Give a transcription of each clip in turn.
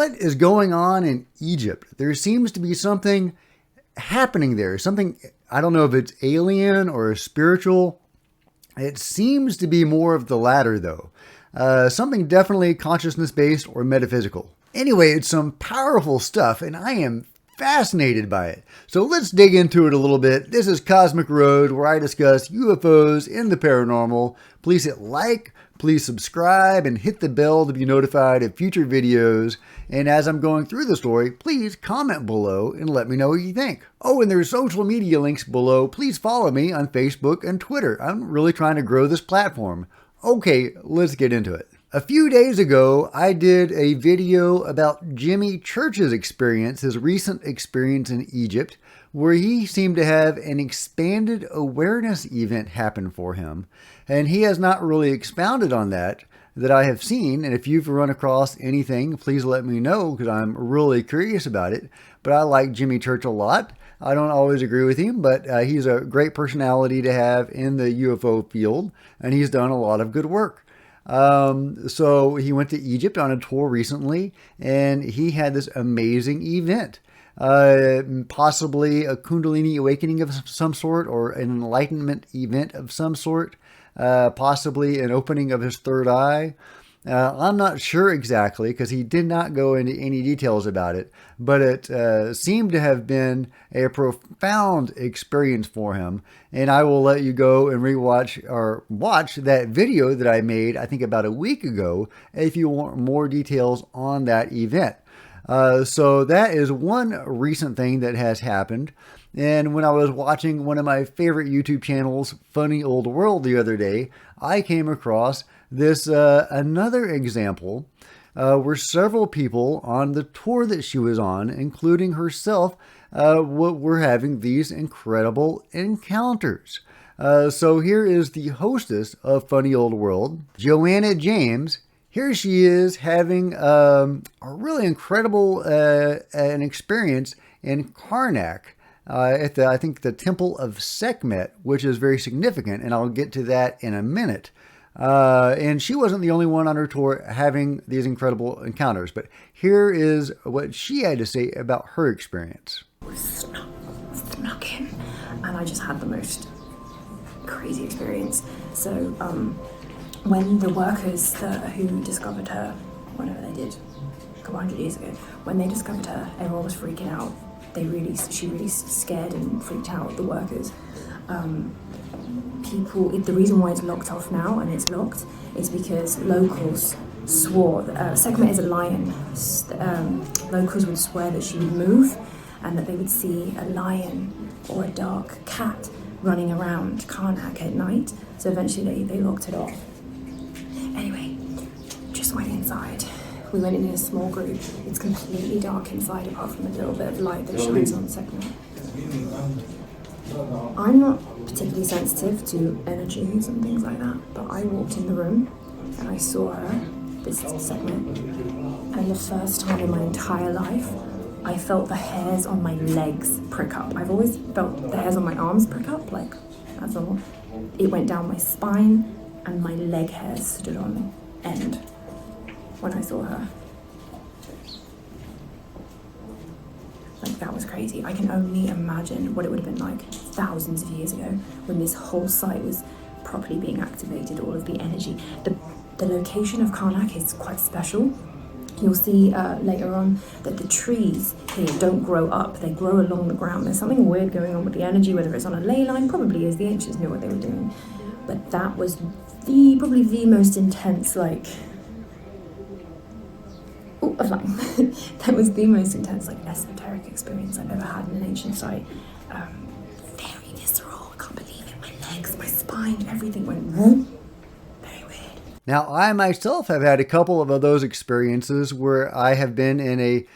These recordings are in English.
what is going on in Egypt? There seems to be something happening there. Something, I don't know if it's alien or spiritual. It seems to be more of the latter, though. Something definitely consciousness-based or metaphysical. Anyway, it's some powerful stuff, and I am fascinated by it. So let's dig into it a little bit. This is Cosmic Road, where I discuss UFOs and the paranormal. Please hit like, please subscribe, and hit the bell to be notified of future videos. And as I'm going through the story, please comment below and let me know what you think. Oh, and there's social media links below. Please follow me on Facebook and Twitter. I'm really trying to grow this platform. Okay, let's get into it. A few days ago, I did a video about Jimmy Church's experience, his recent experience in Egypt, where he seemed to have an expanded awareness event happen for him. And he has not really expounded on that I have seen. And if you've run across anything, please let me know, because I'm really curious about it. But I like Jimmy Church a lot. I don't always agree with him, but he's a great personality to have in the UFO field, and he's done a lot of good work. So he went to Egypt on a tour recently, and he had this amazing event. Possibly a Kundalini awakening of some sort, or an enlightenment event of some sort. Possibly an opening of his third eye. I'm not sure exactly, because he did not go into any details about it, but it seemed to have been a profound experience for him. And I will let you go and rewatch or watch that video that I made, I think about a week ago, if you want more details on that event. So that is one recent thing that has happened. And when I was watching one of my favorite YouTube channels, Funny Old World, the other day, I came across this another example where several people on the tour that she was on, including herself, were having these incredible encounters. So here is the hostess of Funny Old World, Joanna James. Here she is having a really incredible an experience in Karnak. At I think the Temple of Sekhmet, which is very significant, and I'll get to that in a minute. And she wasn't the only one on her tour having these incredible encounters, but here is what she had to say about her experience. Snuck in, and I just had the most crazy experience. So when the workers who discovered her, whenever they did, a couple hundred years ago, when they discovered her, everyone was freaking out. She really scared and freaked out the workers. The reason why it's locked off now and it's locked is because locals swore, Sekhmet is a lion, locals would swear that she would move and that they would see a lion or a dark cat running around Karnak at night. So eventually they locked it off. Anyway, just went inside. We went in a small group. It's completely dark inside apart from a little bit of light that shines on Sekhmet. I'm not particularly sensitive to energies and things like that, but I walked in the room and I saw her, this Sekhmet, and the first time in my entire life I felt the hairs on my legs prick up. I've always felt the hairs on my arms prick up, like that's normal. It went down my spine and my leg hairs stood on end when I saw her. Like, that was crazy. I can only imagine what it would have been like thousands of years ago when this whole site was properly being activated, all of the energy. The location of Karnak is quite special. You'll see later on that the trees here don't grow up, they grow along the ground. There's something weird going on with the energy, whether it's on a ley line, probably is, the ancients knew what they were doing. But that was probably the most intense, like, that was the most intense, like, esoteric experience I've ever had in an ancient site. Very visceral, I can't believe it. My legs, my spine, everything went whoop. Very weird. Now, I myself have had a couple of those experiences where I have been in a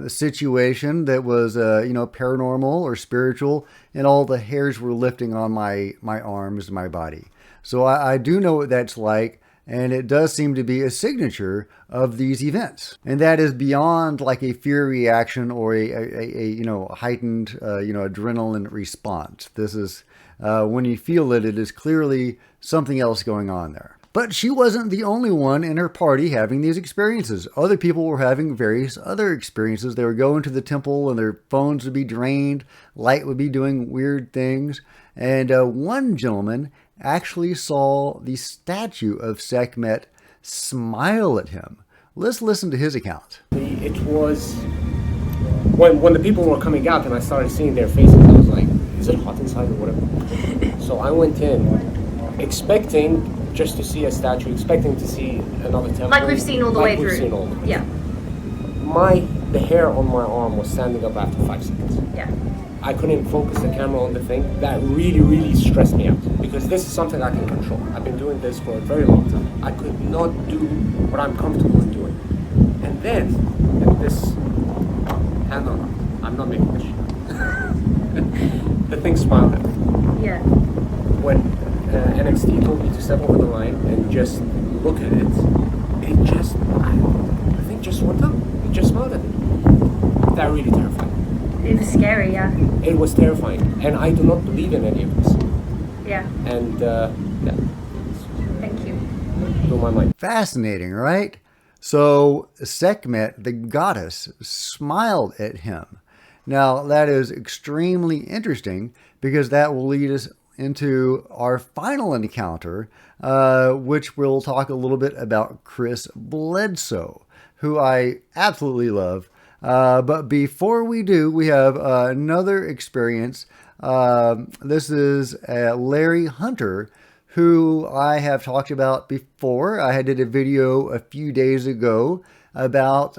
situation that was, paranormal or spiritual, and all the hairs were lifting on my arms and my body. So I do know what that's like. And it does seem to be a signature of these events. And that is beyond like a fear reaction or a heightened, adrenaline response. This is, when you feel it, it is clearly something else going on there. But she wasn't the only one in her party having these experiences. Other people were having various other experiences. They were going to the temple and their phones would be drained, light would be doing weird things. And one gentleman actually saw the statue of Sekhmet smile at him. Let's listen to his account. It was when the people were coming out and I started seeing their faces, I was like, is it hot inside or whatever? So I went in expecting just to see a statue, expecting to see another temple. Like we've seen all the way through. Seen all the way. Yeah. The hair on my arm was standing up after 5 seconds. Yeah. I couldn't focus the camera on the thing. That really, really stressed me out because this is something I can control. I've been doing this for a very long time. I could not do what I'm comfortable in doing. And then, hang on, I'm not making this shit. The thing smiled at me. Yeah. When NXT told me to step over the line and just look at it, the thing just went up. It just smiled at me. That really terrified me. It was scary, yeah. It was terrifying, and I do not believe in any of this. Yeah. And yeah. Thank you. Blew my mind. Fascinating, right? So Sekhmet, the goddess, smiled at him. Now, that is extremely interesting because that will lead us into our final encounter, which we'll talk a little bit about Chris Bledsoe, who I absolutely love. But before we do, we have another experience. This is Larry Hunter, who I have talked about before. I did a video a few days ago about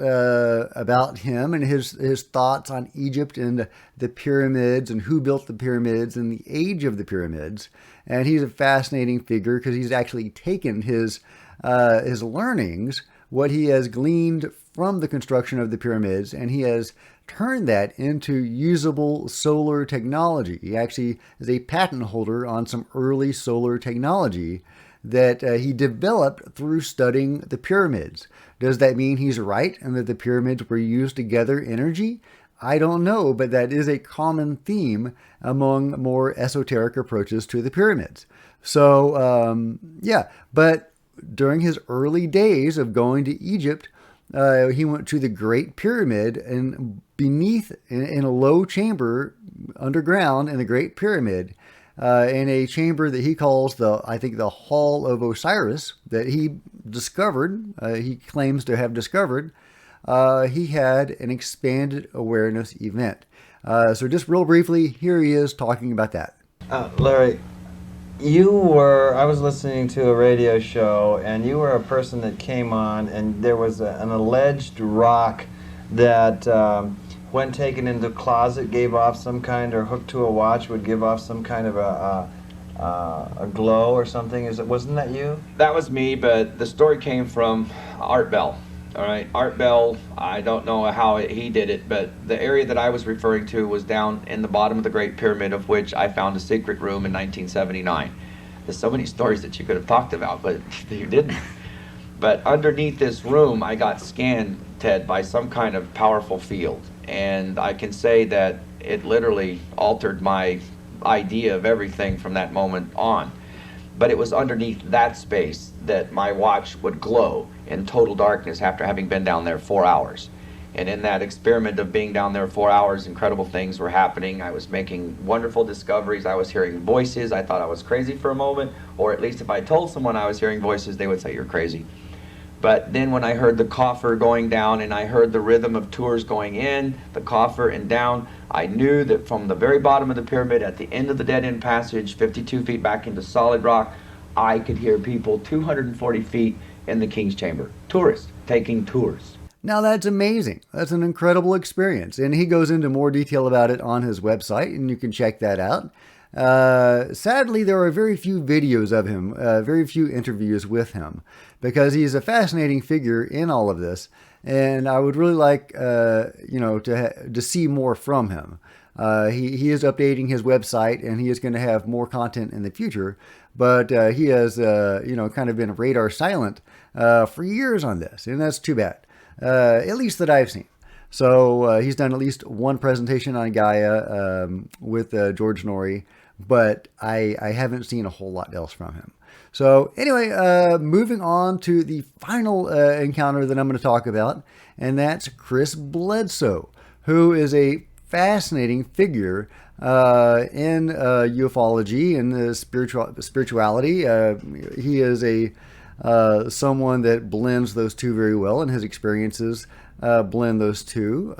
him and his thoughts on Egypt and the pyramids and who built the pyramids and the age of the pyramids. And he's a fascinating figure because he's actually taken his learnings, what he has gleaned from the construction of the pyramids, and he has turned that into usable solar technology. He actually is a patent holder on some early solar technology that he developed through studying the pyramids. Does that mean he's right and that the pyramids were used to gather energy? I don't know, but that is a common theme among more esoteric approaches to the pyramids. So, yeah, but during his early days of going to Egypt, he went to the Great Pyramid, and beneath, in a low chamber underground in the Great Pyramid, in a chamber that he calls the Hall of Osiris, that he discovered, he claims to have discovered, he had an expanded awareness event. So just real briefly, here he is talking about that. Larry, I was listening to a radio show, and you were a person that came on, and there was an alleged rock that, when taken into the closet, gave off some kind, or hooked to a watch, would give off some kind of a glow or something. Wasn't that you? That was me, but the story came from Art Bell. All right, Art Bell, I don't know how he did it, but the area that I was referring to was down in the bottom of the Great Pyramid, of which I found a secret room in 1979. There's so many stories that you could have talked about, but you didn't. But underneath this room, I got scanned, Ted, by some kind of powerful field. And I can say that it literally altered my idea of everything from that moment on. But it was underneath that space that my watch would glow in total darkness after having been down there 4 hours. And in that experiment of being down there 4 hours, incredible things were happening. I was making wonderful discoveries. I was hearing voices. I thought I was crazy for a moment, or at least if I told someone I was hearing voices, they would say, "You're crazy." But then when I heard the coffer going down and I heard the rhythm of tours going in, the coffer and down, I knew that from the very bottom of the pyramid, at the end of the dead-end passage, 52 feet back into solid rock, I could hear people 240 feet in the King's Chamber. Tourists taking tours. Now that's amazing. That's an incredible experience. And he goes into more detail about it on his website, and you can check that out. Sadly, there are very few videos of him, very few interviews with him, because he's a fascinating figure in all of this. And I would really like, to see more from him. He is updating his website, and he is going to have more content in the future. But he has, kind of been radar silent for years on this, and that's too bad, at least that I've seen. So he's done at least one presentation on Gaia with George Norrie, but I haven't seen a whole lot else from him. So anyway, moving on to the final encounter that I'm going to talk about, and that's Chris Bledsoe, who is a fascinating figure in ufology and spirituality. He is a someone that blends those two very well, and his experiences blend those two,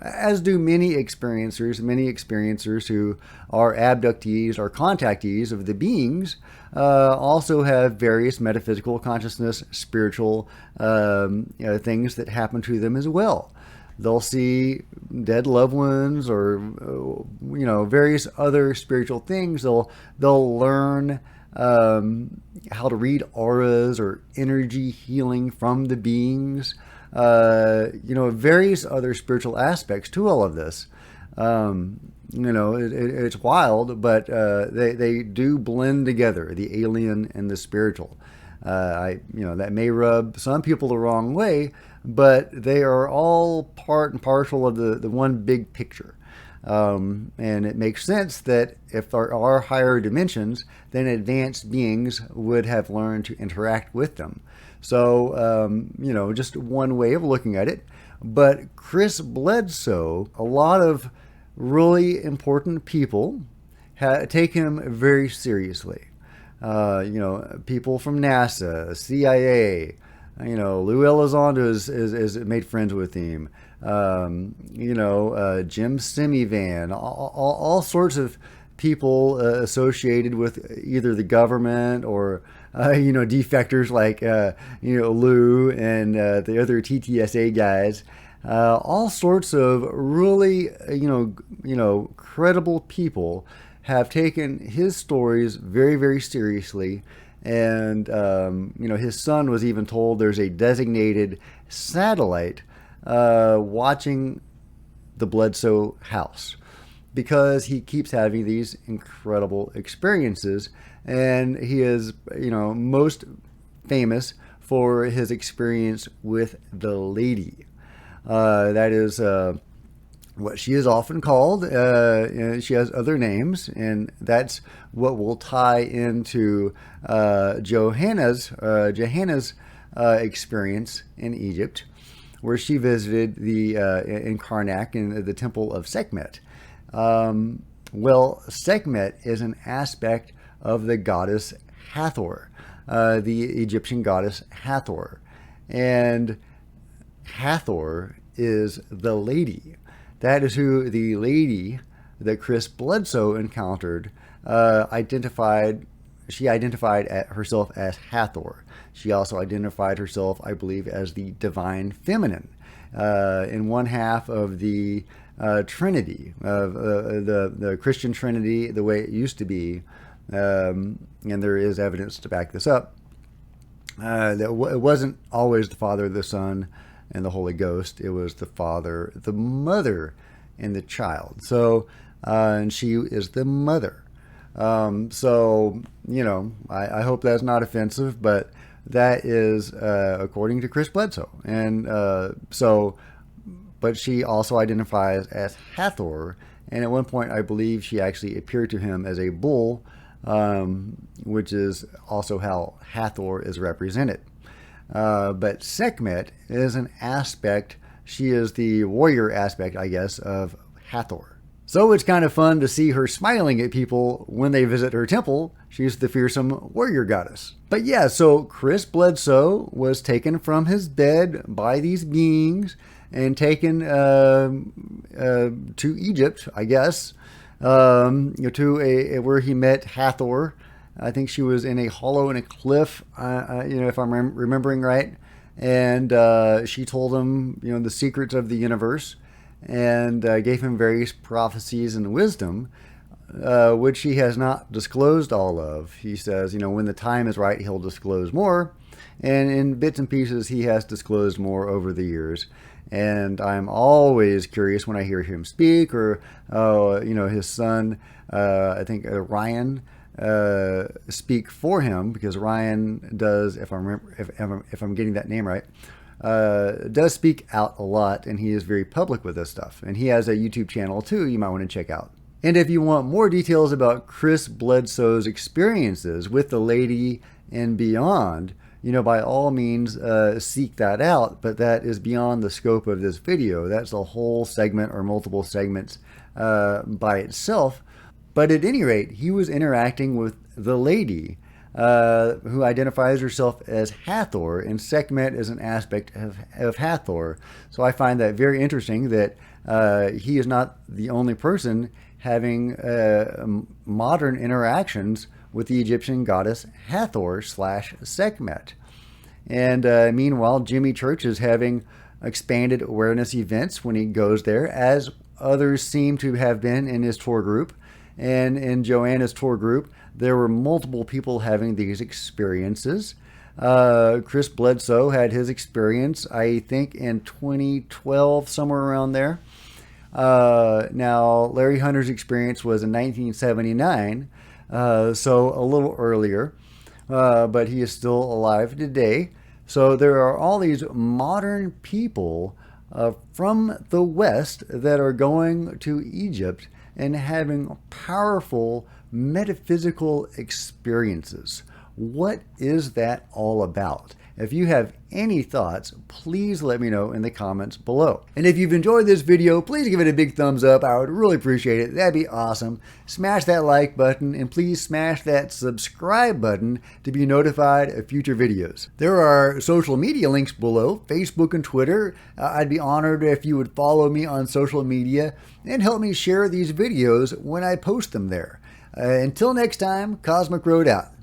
as do many experiencers who are abductees or contactees of the beings. Also have various metaphysical consciousness, spiritual things that happen to them as well. They'll see dead loved ones, or various other spiritual things. They'll learn how to read auras or energy healing from the beings. Various other spiritual aspects to all of this. It's wild, but they do blend together, the alien and the spiritual. That may rub some people the wrong way, but they are all part and parcel of the one big picture. And it makes sense that if there are higher dimensions, then advanced beings would have learned to interact with them. So, just one way of looking at it. But Chris Bledsoe, a lot of really important people take him very seriously. People from NASA, CIA, Lou Elizondo is made friends with him. Jim Semivan, all sorts of people associated with either the government or defectors like Lou and the other TTSA guys. All sorts of really credible people have taken his stories very, very seriously. And his son was even told there's a designated satellite watching the Bledsoe house, because he keeps having these incredible experiences. And he is, most famous for his experience with the lady. That is what she is often called. She has other names, and that's what will tie into Johanna's experience in Egypt, where she visited in Karnak in the temple of Sekhmet. Sekhmet is an aspect of the goddess Hathor, the Egyptian goddess Hathor. And Hathor is the lady. That is who the lady that Chris Bledsoe encountered identified. She identified herself as Hathor. She also identified herself, I believe, as the divine feminine, in one half of the Trinity, of the Christian Trinity, the way it used to be. And there is evidence to back this up. That it wasn't always the Father, the Son, and the Holy Ghost. It was the Father, the Mother, and the child. So, and she is the mother. I hope that's not offensive, but that is according to Chris Bledsoe. And but she also identifies as Hathor. And at one point, I believe she actually appeared to him as a bull, which is also how Hathor is represented. But Sekhmet is an aspect. She is the warrior aspect, I guess, of Hathor. So it's kind of fun to see her smiling at people when they visit her temple. She's the fearsome warrior goddess. But yeah, so Chris Bledsoe was taken from his bed by these beings and taken to Egypt, I guess, to where he met Hathor. I think she was in a hollow in a cliff, if I'm remembering right. And she told him, the secrets of the universe, and gave him various prophecies and wisdom, which he has not disclosed all of. He says, when the time is right, he'll disclose more. And in bits and pieces, he has disclosed more over the years. And I'm always curious when I hear him speak, or, his son, I think Ryan, speak for him, because Ryan does, if I'm getting that name right, does speak out a lot, and he is very public with this stuff. And he has a YouTube channel too you might want to check out. And if you want more details about Chris Bledsoe's experiences with the lady and beyond, by all means, seek that out, but that is beyond the scope of this video. That's a whole segment or multiple segments by itself. But at any rate, he was interacting with the lady who identifies herself as Hathor, and Sekhmet is an aspect of Hathor. So I find that very interesting that he is not the only person having modern interactions with the Egyptian goddess Hathor / Sekhmet. And meanwhile, Jimmy Church is having expanded awareness events when he goes there, as others seem to have been in his tour group. And in Joanna's tour group, there were multiple people having these experiences. Chris Bledsoe had his experience, I think, in 2012, somewhere around there. Now, Larry Hunter's experience was in 1979, so a little earlier, but he is still alive today. So there are all these modern people from the West that are going to Egypt and having powerful metaphysical experiences. What is that all about? If you have any thoughts, please let me know in the comments below. And if you've enjoyed this video, please give it a big thumbs up. I would really appreciate it. That'd be awesome. Smash that like button, and please smash that subscribe button to be notified of future videos. There are social media links below, Facebook and Twitter. I'd be honored if you would follow me on social media and help me share these videos when I post them there. Until next time, Cosmic Road out.